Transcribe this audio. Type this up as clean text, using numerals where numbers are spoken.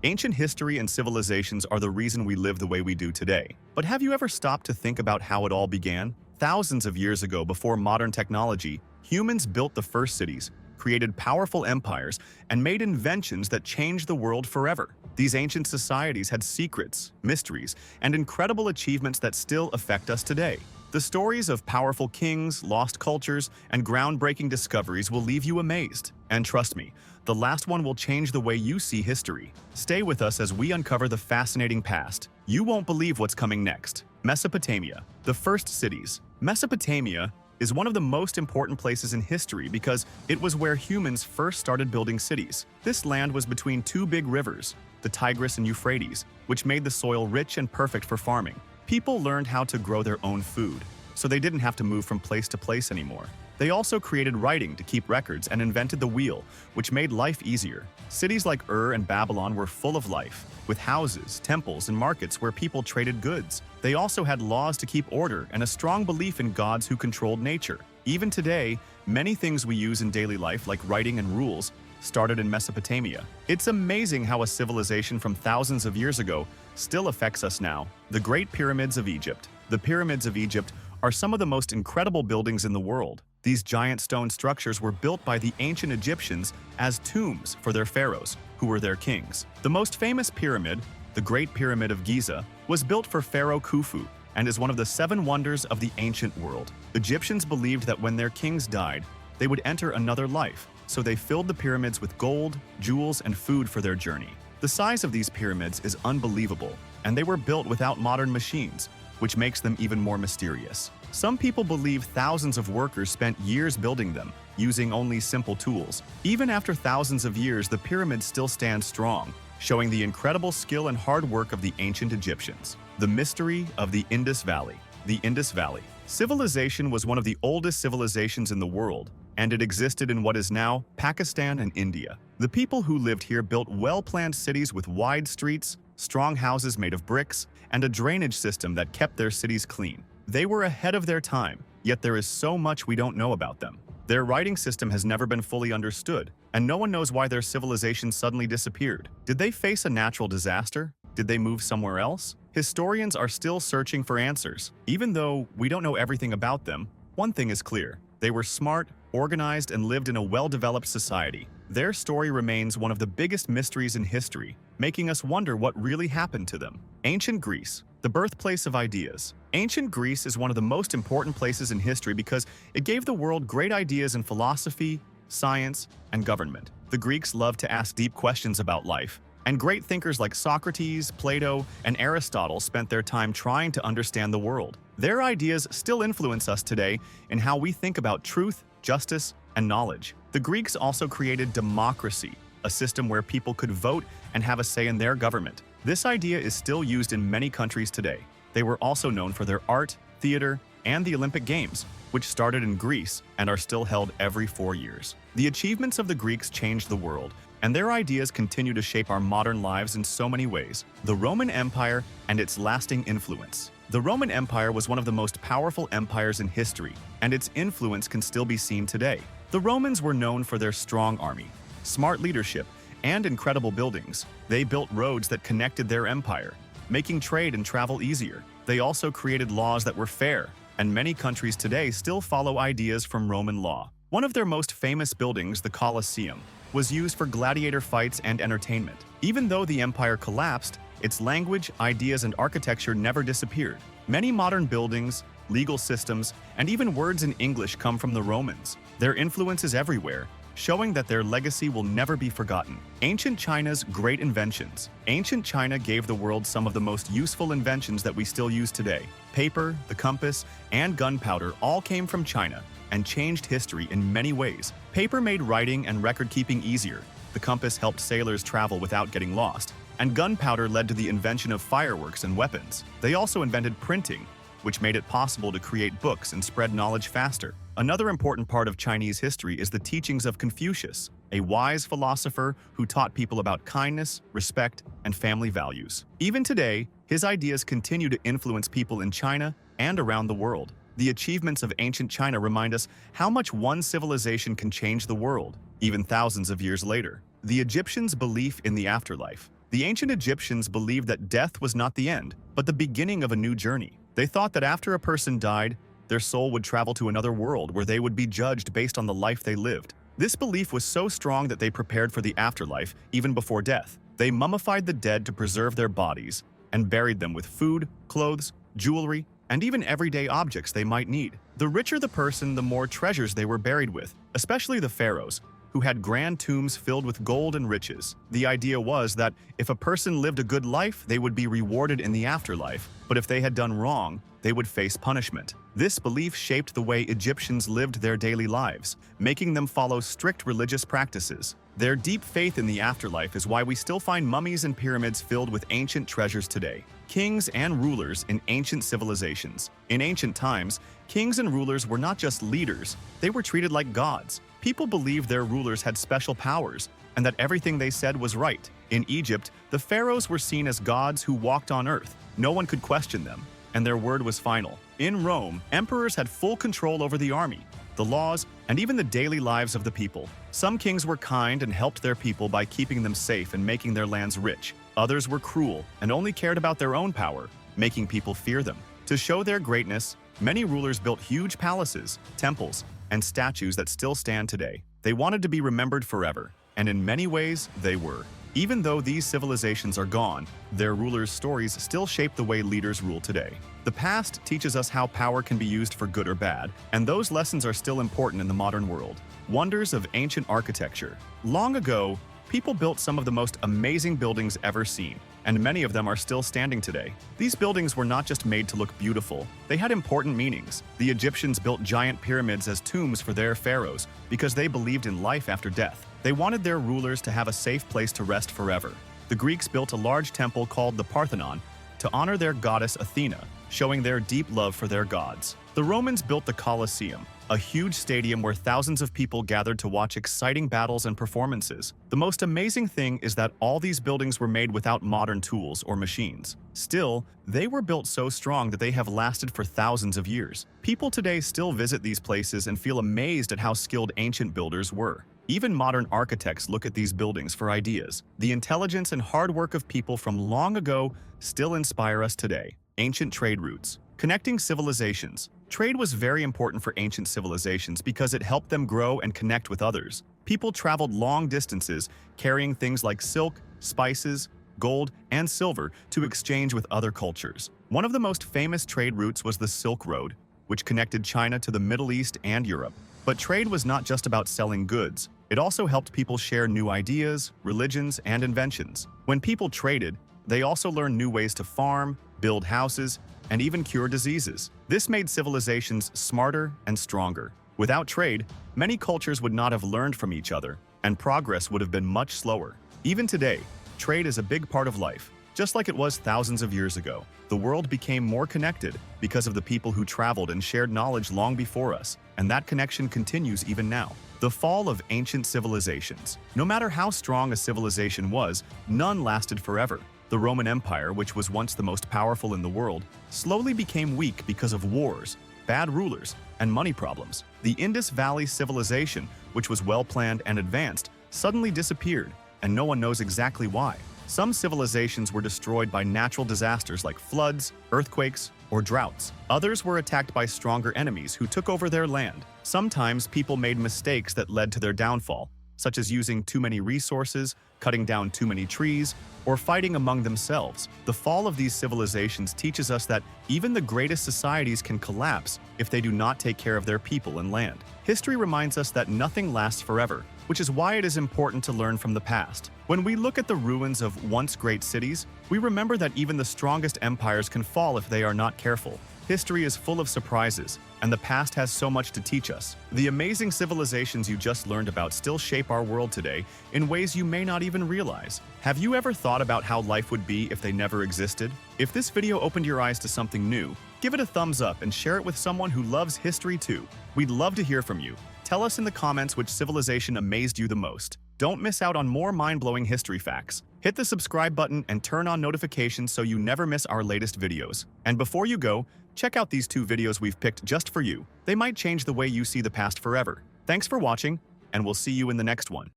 Ancient history and civilizations are the reason we live the way we do today. But have you ever stopped to think about how it all began? Thousands of years ago, before modern technology, humans built the first cities, created powerful empires, and made inventions that changed the world forever. These ancient societies had secrets, mysteries, and incredible achievements that still affect us today. The stories of powerful kings, lost cultures, and groundbreaking discoveries will leave you amazed. And trust me, the last one will change the way you see history. Stay with us as we uncover the fascinating past. You won't believe what's coming next. Mesopotamia, the first cities. Mesopotamia is one of the most important places in history because it was where humans first started building cities. This land was between two big rivers, the Tigris and Euphrates, which made the soil rich and perfect for farming. People learned how to grow their own food, so they didn't have to move from place to place anymore. They also created writing to keep records and invented the wheel, which made life easier. Cities like Ur and Babylon were full of life, with houses, temples, and markets where people traded goods. They also had laws to keep order and a strong belief in gods who controlled nature. Even today, many things we use in daily life, like writing and rules, started in Mesopotamia. It's amazing how a civilization from thousands of years ago still affects us now. The Great Pyramids of Egypt. The Pyramids of Egypt are some of the most incredible buildings in the world. These giant stone structures were built by the ancient Egyptians as tombs for their pharaohs, who were their kings. The most famous pyramid, the Great Pyramid of Giza, was built for Pharaoh Khufu and is one of the 7 wonders of the ancient world. Egyptians believed that when their kings died, they would enter another life, so they filled the pyramids with gold, jewels, and food for their journey. The size of these pyramids is unbelievable, and they were built without modern machines, which makes them even more mysterious. Some people believe thousands of workers spent years building them, using only simple tools. Even after thousands of years, the pyramids still stand strong, showing the incredible skill and hard work of the ancient Egyptians. The mystery of the Indus Valley. The Indus Valley. Civilization was one of the oldest civilizations in the world, and it existed in what is now Pakistan and India. The people who lived here built well-planned cities with wide streets, strong houses made of bricks, and a drainage system that kept their cities clean. They were ahead of their time, yet there is so much we don't know about them. Their writing system has never been fully understood, and no one knows why their civilization suddenly disappeared. Did they face a natural disaster? Did they move somewhere else? Historians are still searching for answers. Even though we don't know everything about them, one thing is clear. They were smart, organized, and lived in a well-developed society. Their story remains one of the biggest mysteries in history, making us wonder what really happened to them. Ancient Greece, the birthplace of ideas. Ancient Greece is one of the most important places in history because it gave the world great ideas in philosophy, science, and government. The Greeks loved to ask deep questions about life, and great thinkers like Socrates, Plato, and Aristotle spent their time trying to understand the world. Their ideas still influence us today in how we think about truth, justice, and knowledge. The Greeks also created democracy, a system where people could vote and have a say in their government. This idea is still used in many countries today. They were also known for their art, theater, and the Olympic Games, which started in Greece and are still held every 4 years. The achievements of the Greeks changed the world, and their ideas continue to shape our modern lives in so many ways. The Roman Empire and its lasting influence. The Roman Empire was one of the most powerful empires in history, and its influence can still be seen today. The Romans were known for their strong army, smart leadership, and incredible buildings. They built roads that connected their empire, making trade and travel easier. They also created laws that were fair, and many countries today still follow ideas from Roman law. One of their most famous buildings, the Colosseum, was used for gladiator fights and entertainment. Even though the empire collapsed, its language, ideas, and architecture never disappeared. Many modern buildings, legal systems, and even words in English come from the Romans. Their influence is everywhere, showing that their legacy will never be forgotten. Ancient China's great inventions. Ancient China gave the world some of the most useful inventions that we still use today. Paper, the compass, and gunpowder all came from China and changed history in many ways. Paper made writing and record-keeping easier. The compass helped sailors travel without getting lost. And gunpowder led to the invention of fireworks and weapons. They also invented printing, which made it possible to create books and spread knowledge faster. Another important part of Chinese history is the teachings of Confucius, a wise philosopher who taught people about kindness, respect, and family values. Even today, his ideas continue to influence people in China and around the world. The achievements of ancient China remind us how much one civilization can change the world, even thousands of years later. The Egyptians' belief in the afterlife. The ancient Egyptians believed that death was not the end, but the beginning of a new journey. They thought that after a person died, their soul would travel to another world where they would be judged based on the life they lived. This belief was so strong that they prepared for the afterlife even before death. They mummified the dead to preserve their bodies and buried them with food, clothes, jewelry, and even everyday objects they might need. The richer the person, the more treasures they were buried with, especially the pharaohs, who had grand tombs filled with gold and riches. The idea was that if a person lived a good life, they would be rewarded in the afterlife, but if they had done wrong, they would face punishment. This belief shaped the way Egyptians lived their daily lives, making them follow strict religious practices. Their deep faith in the afterlife is why we still find mummies and pyramids filled with ancient treasures today. Kings and rulers in ancient civilizations. In ancient times, kings and rulers were not just leaders, they were treated like gods. People believed their rulers had special powers and that everything they said was right. In Egypt, the pharaohs were seen as gods who walked on earth. No one could question them, and their word was final. In Rome, emperors had full control over the army, the laws, and even the daily lives of the people. Some kings were kind and helped their people by keeping them safe and making their lands rich. Others were cruel and only cared about their own power, making people fear them. To show their greatness, many rulers built huge palaces, temples, and statues that still stand today. They wanted to be remembered forever, and in many ways, they were. Even though these civilizations are gone, their rulers' stories still shape the way leaders rule today. The past teaches us how power can be used for good or bad, and those lessons are still important in the modern world. Wonders of ancient architecture. Long ago, people built some of the most amazing buildings ever seen, and many of them are still standing today. These buildings were not just made to look beautiful, they had important meanings. The Egyptians built giant pyramids as tombs for their pharaohs because they believed in life after death. They wanted their rulers to have a safe place to rest forever. The Greeks built a large temple called the Parthenon to honor their goddess Athena, showing their deep love for their gods. The Romans built the Colosseum, a huge stadium where thousands of people gathered to watch exciting battles and performances. The most amazing thing is that all these buildings were made without modern tools or machines. Still, they were built so strong that they have lasted for thousands of years. People today still visit these places and feel amazed at how skilled ancient builders were. Even modern architects look at these buildings for ideas. The intelligence and hard work of people from long ago still inspire us today. Ancient trade routes. Connecting civilizations. Trade was very important for ancient civilizations because it helped them grow and connect with others. People traveled long distances, carrying things like silk, spices, gold, and silver to exchange with other cultures. One of the most famous trade routes was the Silk Road, which connected China to the Middle East and Europe. But trade was not just about selling goods. It also helped people share new ideas, religions, and inventions. When people traded, they also learned new ways to farm, build houses, and even cure diseases. This made civilizations smarter and stronger. Without trade, many cultures would not have learned from each other, and progress would have been much slower. Even today, trade is a big part of life, just like it was thousands of years ago. The world became more connected because of the people who traveled and shared knowledge long before us, and that connection continues even now. The fall of ancient civilizations. No matter how strong a civilization was, none lasted forever. The Roman Empire, which was once the most powerful in the world, slowly became weak because of wars, bad rulers, and money problems. The Indus Valley civilization, which was well-planned and advanced, suddenly disappeared, and no one knows exactly why. Some civilizations were destroyed by natural disasters like floods, earthquakes, or droughts. Others were attacked by stronger enemies who took over their land. Sometimes people made mistakes that led to their downfall, such as using too many resources, cutting down too many trees, or fighting among themselves. The fall of these civilizations teaches us that even the greatest societies can collapse if they do not take care of their people and land. History reminds us that nothing lasts forever, which is why it is important to learn from the past. When we look at the ruins of once great cities, we remember that even the strongest empires can fall if they are not careful. History is full of surprises, and the past has so much to teach us. The amazing civilizations you just learned about still shape our world today in ways you may not even realize. Have you ever thought about how life would be if they never existed? If this video opened your eyes to something new, give it a thumbs up and share it with someone who loves history too. We'd love to hear from you. Tell us in the comments which civilization amazed you the most. Don't miss out on more mind-blowing history facts. Hit the subscribe button and turn on notifications so you never miss our latest videos. And before you go, check out these 2 videos we've picked just for you. They might change the way you see the past forever. Thanks for watching, and we'll see you in the next one.